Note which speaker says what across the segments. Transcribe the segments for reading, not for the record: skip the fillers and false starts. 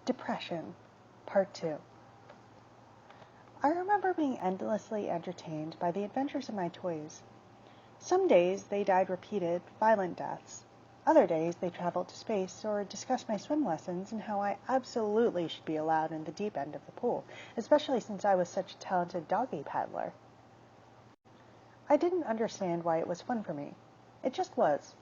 Speaker 1: Depression, Part 2. I remember being endlessly entertained by the adventures of my toys. Some days they died repeated, violent deaths. Other days they traveled to space or discussed my swim lessons and how I absolutely should be allowed in the deep end of the pool, especially since I was such a talented doggy paddler. I didn't understand why it was fun for me. It just was.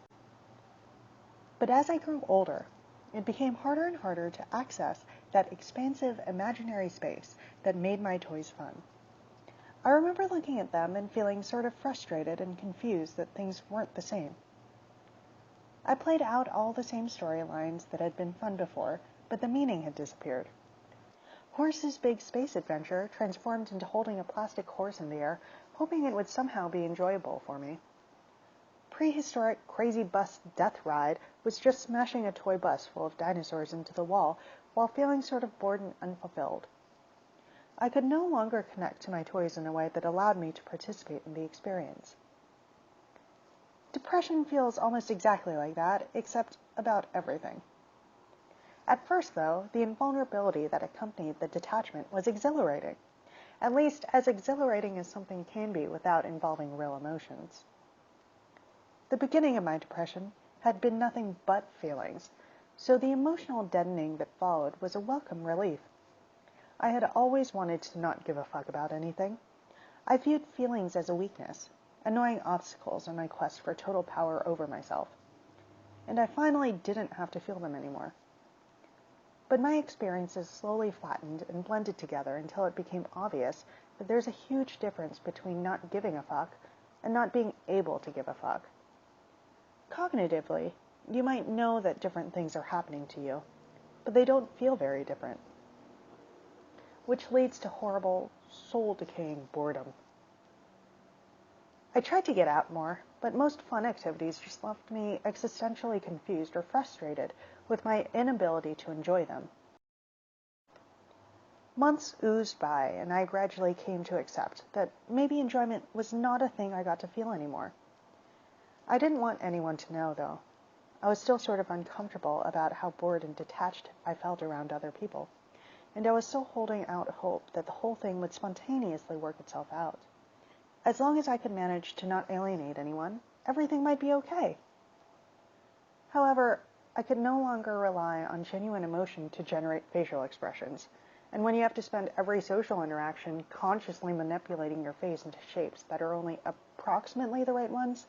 Speaker 1: But as I grew older, it became harder and harder to access that expansive imaginary space that made my toys fun. I remember looking at them and feeling sort of frustrated and confused that things weren't the same. I played out all the same storylines that had been fun before, but the meaning had disappeared. Horse's big space adventure transformed into holding a plastic horse in the air, hoping it would somehow be enjoyable for me. Prehistoric crazy bus death ride was just smashing a toy bus full of dinosaurs into the wall while feeling sort of bored and unfulfilled. I could no longer connect to my toys in a way that allowed me to participate in the experience. Depression feels almost exactly like that, except about everything. At first, though, the invulnerability that accompanied the detachment was exhilarating, at least as exhilarating as something can be without involving real emotions. The beginning of my depression had been nothing but feelings, so the emotional deadening that followed was a welcome relief. I had always wanted to not give a fuck about anything. I viewed feelings as a weakness, annoying obstacles in my quest for total power over myself. And I finally didn't have to feel them anymore. But my experiences slowly flattened and blended together until it became obvious that there's a huge difference between not giving a fuck and not being able to give a fuck. Cognitively, you might know that different things are happening to you, but they don't feel very different, which leads to horrible, soul-decaying boredom. I tried to get out more, but most fun activities just left me existentially confused or frustrated with my inability to enjoy them. Months oozed by, and I gradually came to accept that maybe enjoyment was not a thing I got to feel anymore. I didn't want anyone to know, though. I was still sort of uncomfortable about how bored and detached I felt around other people, and I was still holding out hope that the whole thing would spontaneously work itself out. As long as I could manage to not alienate anyone, everything might be okay. However, I could no longer rely on genuine emotion to generate facial expressions, and when you have to spend every social interaction consciously manipulating your face into shapes that are only approximately the right ones,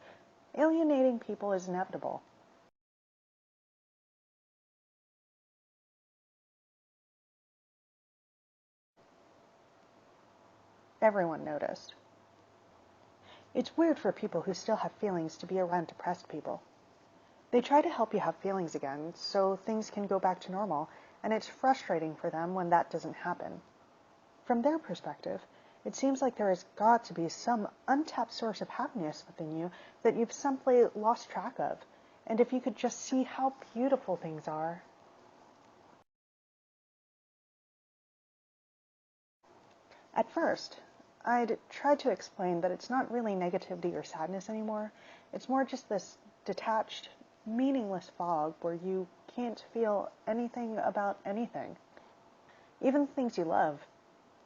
Speaker 1: alienating people is inevitable. Everyone noticed. It's weird for people who still have feelings to be around depressed people. They try to help you have feelings again so things can go back to normal, and it's frustrating for them when that doesn't happen. From their perspective, it seems like there has got to be some untapped source of happiness within you that you've simply lost track of, and if you could just see how beautiful things are. At first, I'd tried to explain that it's not really negativity or sadness anymore. It's more just this detached, meaningless fog where you can't feel anything about anything. Even things you love,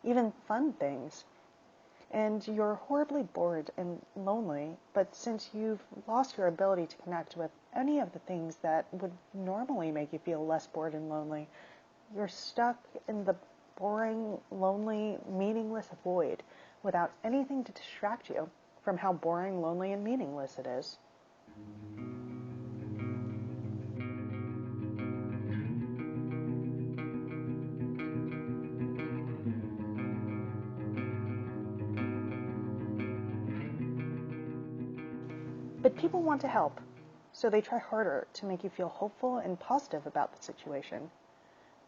Speaker 1: even fun things. And you're horribly bored and lonely, but since you've lost your ability to connect with any of the things that would normally make you feel less bored and lonely, you're stuck in the boring, lonely, meaningless void without anything to distract you from how boring, lonely, and meaningless it is. But people want to help, so they try harder to make you feel hopeful and positive about the situation.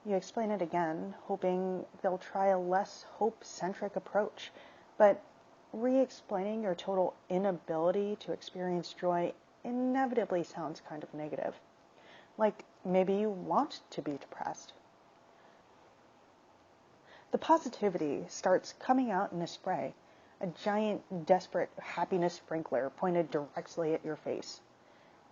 Speaker 1: You explain it again, hoping they'll try a less hope-centric approach, but re-explaining your total inability to experience joy inevitably sounds kind of negative. Like maybe you want to be depressed. The positivity starts coming out in a spray, a giant, desperate happiness sprinkler pointed directly at your face.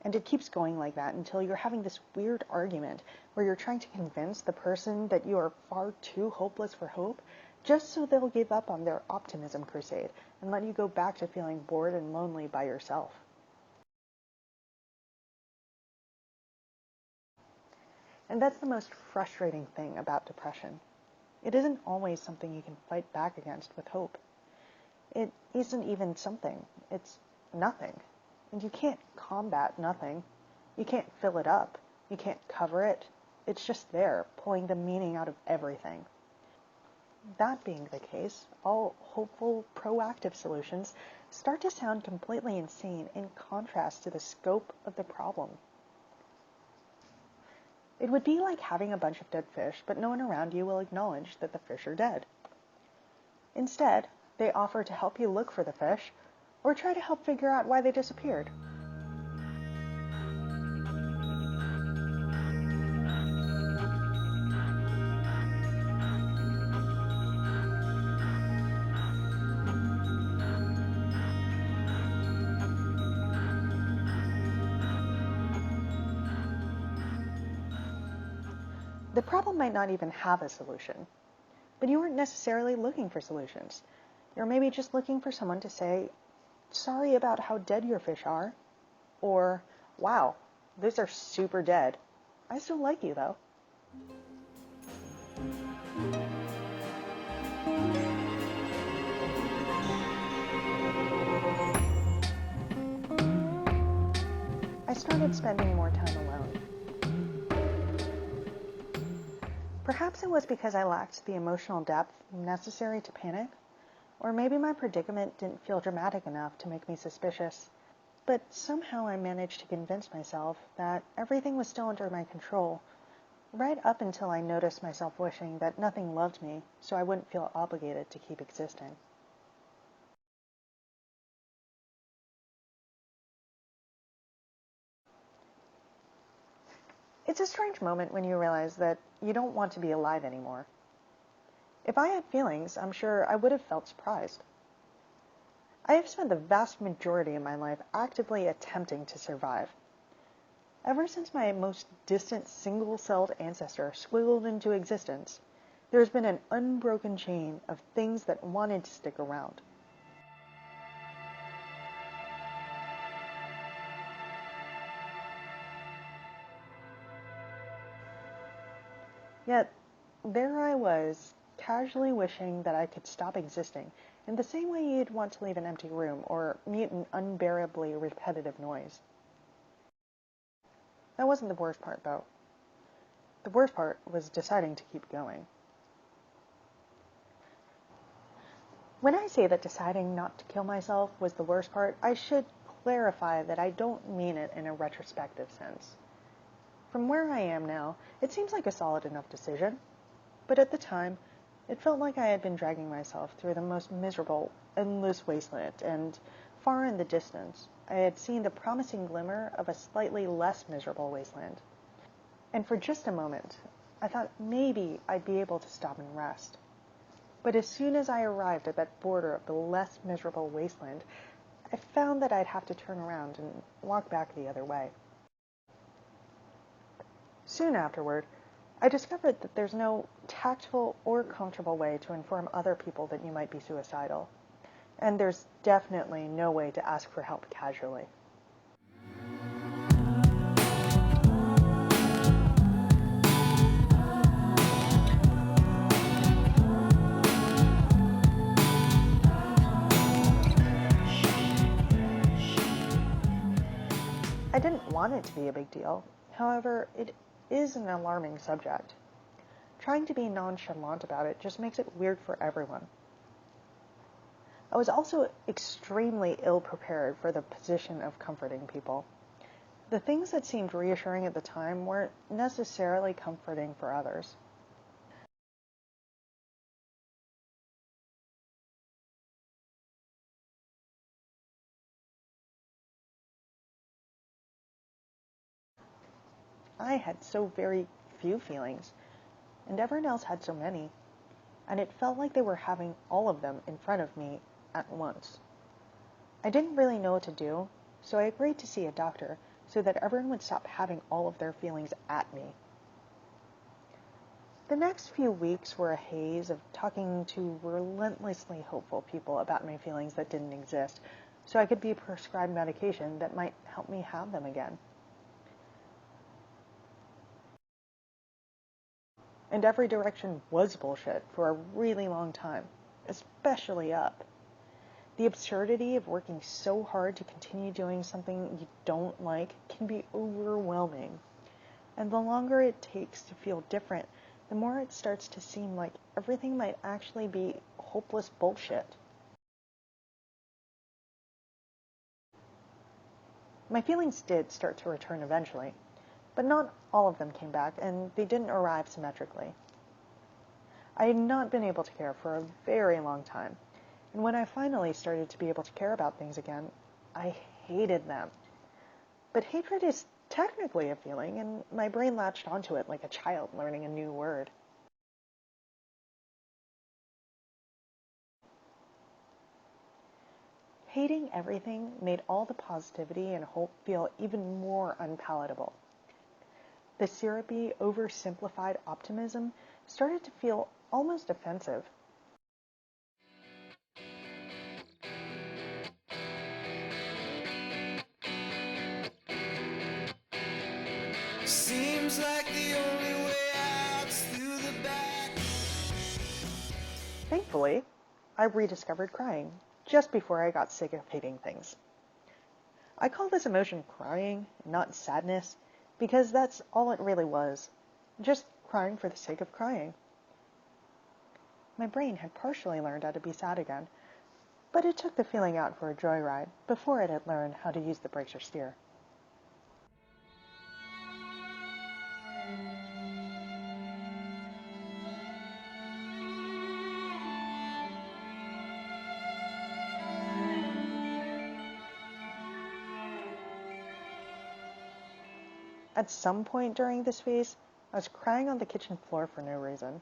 Speaker 1: And it keeps going like that until you're having this weird argument where you're trying to convince the person that you are far too hopeless for hope, just so they'll give up on their optimism crusade and let you go back to feeling bored and lonely by yourself. And that's the most frustrating thing about depression. It isn't always something you can fight back against with hope. It isn't even something. It's nothing. And you can't combat nothing. You can't fill it up. You can't cover it. It's just there, pulling the meaning out of everything. That being the case, all hopeful, proactive solutions start to sound completely insane in contrast to the scope of the problem. It would be like having a bunch of dead fish, but no one around you will acknowledge that the fish are dead. Instead, they offer to help you look for the fish, or try to help figure out why they disappeared. The problem might not even have a solution, but you weren't necessarily looking for solutions. You're maybe just looking for someone to say, "Sorry about how dead your fish are," or, "Wow, those are super dead. I still like you though." I started spending more time alone. Perhaps it was because I lacked the emotional depth necessary to panic, or maybe my predicament didn't feel dramatic enough to make me suspicious. But somehow I managed to convince myself that everything was still under my control, right up until I noticed myself wishing that nothing loved me, so I wouldn't feel obligated to keep existing. It's a strange moment when you realize that you don't want to be alive anymore. If I had feelings, I'm sure I would have felt surprised. I have spent the vast majority of my life actively attempting to survive. Ever since my most distant single-celled ancestor squiggled into existence, there has been an unbroken chain of things that wanted to stick around. Yet, there I was, casually wishing that I could stop existing, in the same way you'd want to leave an empty room or mute an unbearably repetitive noise. That wasn't the worst part, though. The worst part was deciding to keep going. When I say that deciding not to kill myself was the worst part, I should clarify that I don't mean it in a retrospective sense. From where I am now, it seems like a solid enough decision, but at the time, it felt like I had been dragging myself through the most miserable, endless wasteland, and far in the distance, I had seen the promising glimmer of a slightly less miserable wasteland. And for just a moment, I thought maybe I'd be able to stop and rest. But as soon as I arrived at that border of the less miserable wasteland, I found that I'd have to turn around and walk back the other way. Soon afterward, I discovered that there's no tactful or comfortable way to inform other people that you might be suicidal. And there's definitely no way to ask for help casually. I didn't want it to be a big deal. However, it is an alarming subject. Trying to be nonchalant about it just makes it weird for everyone. I was also extremely ill-prepared for the position of comforting people. The things that seemed reassuring at the time weren't necessarily comforting for others. I had so very few feelings, and everyone else had so many, and it felt like they were having all of them in front of me at once. I didn't really know what to do, so I agreed to see a doctor so that everyone would stop having all of their feelings at me. The next few weeks were a haze of talking to relentlessly hopeful people about my feelings that didn't exist, so I could be prescribed medication that might help me have them again. And every direction was bullshit for a really long time, especially up. The absurdity of working so hard to continue doing something you don't like can be overwhelming. And the longer it takes to feel different, the more it starts to seem like everything might actually be hopeless bullshit. My feelings did start to return eventually, but not all of them came back, and they didn't arrive symmetrically. I had not been able to care for a very long time, and when I finally started to be able to care about things again, I hated them. But hatred is technically a feeling, and my brain latched onto it like a child learning a new word. Hating everything made all the positivity and hope feel even more unpalatable. The syrupy, oversimplified optimism started to feel almost offensive. Seems like the only way out's through the back. Thankfully, I rediscovered crying just before I got sick of hating things. I call this emotion crying, not sadness, because that's all it really was. Just crying for the sake of crying. My brain had partially learned how to be sad again, but it took the feeling out for a joyride before it had learned how to use the brakes or steer. At some point during this phase, I was crying on the kitchen floor for no reason.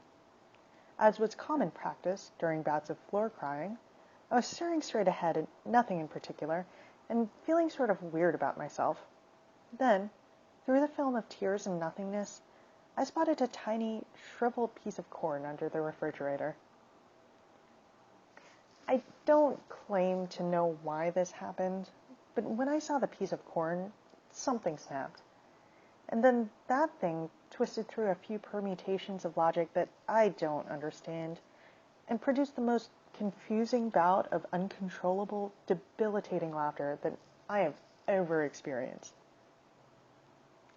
Speaker 1: As was common practice during bouts of floor crying, I was staring straight ahead at nothing in particular and feeling sort of weird about myself. Then, through the film of tears and nothingness, I spotted a tiny, shriveled piece of corn under the refrigerator. I don't claim to know why this happened, but when I saw the piece of corn, something snapped. And then that thing twisted through a few permutations of logic that I don't understand, and produced the most confusing bout of uncontrollable, debilitating laughter that I have ever experienced.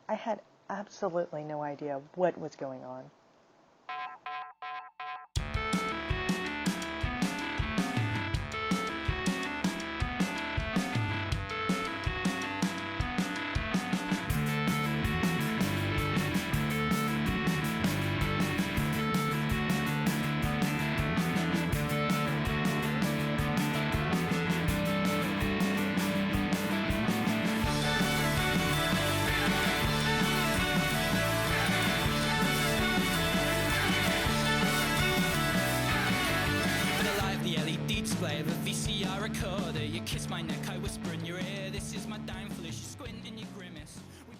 Speaker 1: I had absolutely no idea what was going on.
Speaker 2: Display of a VCR recorder. You kiss my neck, I whisper in your ear. This is my downfall. You squint and you grimace.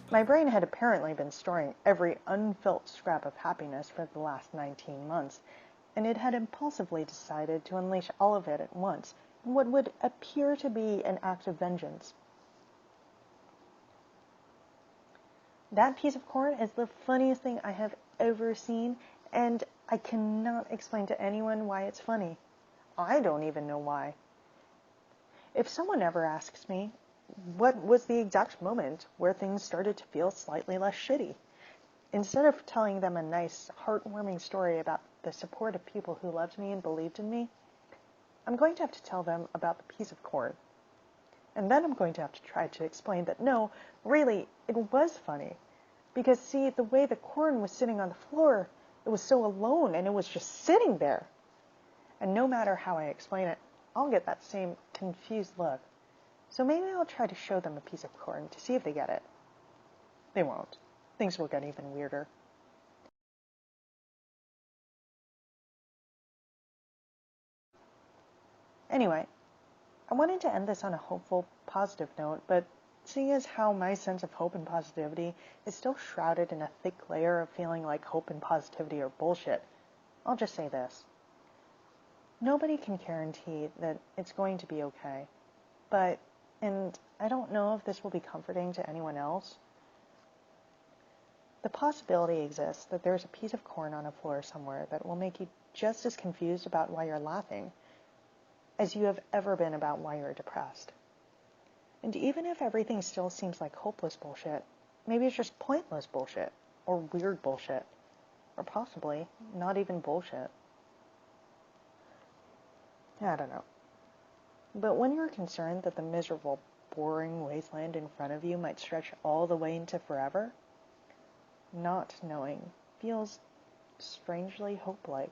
Speaker 1: My brain had apparently been storing every unfelt scrap of happiness for the last 19 months, and it had impulsively decided to unleash all of it at once in what would appear to be an act of vengeance. That piece of corn is the funniest thing I have ever seen, and I cannot explain to anyone why it's funny. I don't even know why. If someone ever asks me, what was the exact moment where things started to feel slightly less shitty? Instead of telling them a nice, heartwarming story about the support of people who loved me and believed in me, I'm going to have to tell them about the piece of corn. And then I'm going to have to try to explain that no, really, it was funny. Because see, the way the corn was sitting on the floor, it was so alone and it was just sitting there. And no matter how I explain it, I'll get that same confused look. So maybe I'll try to show them a piece of corn to see if they get it. They won't. Things will get even weirder. Anyway, I wanted to end this on a hopeful, positive note, but seeing as how my sense of hope and positivity is still shrouded in a thick layer of feeling like hope and positivity are bullshit, I'll just say this. Nobody can guarantee that it's going to be okay, but, and I don't know if this will be comforting to anyone else, the possibility exists that there's a piece of corn on a floor somewhere that will make you just as confused about why you're laughing as you have ever been about why you're depressed. And even if everything still seems like hopeless bullshit, maybe it's just pointless bullshit, or weird bullshit, or possibly not even bullshit. I don't know. But when you're concerned that the miserable, boring wasteland in front of you might stretch all the way into forever, not knowing feels strangely hope-like.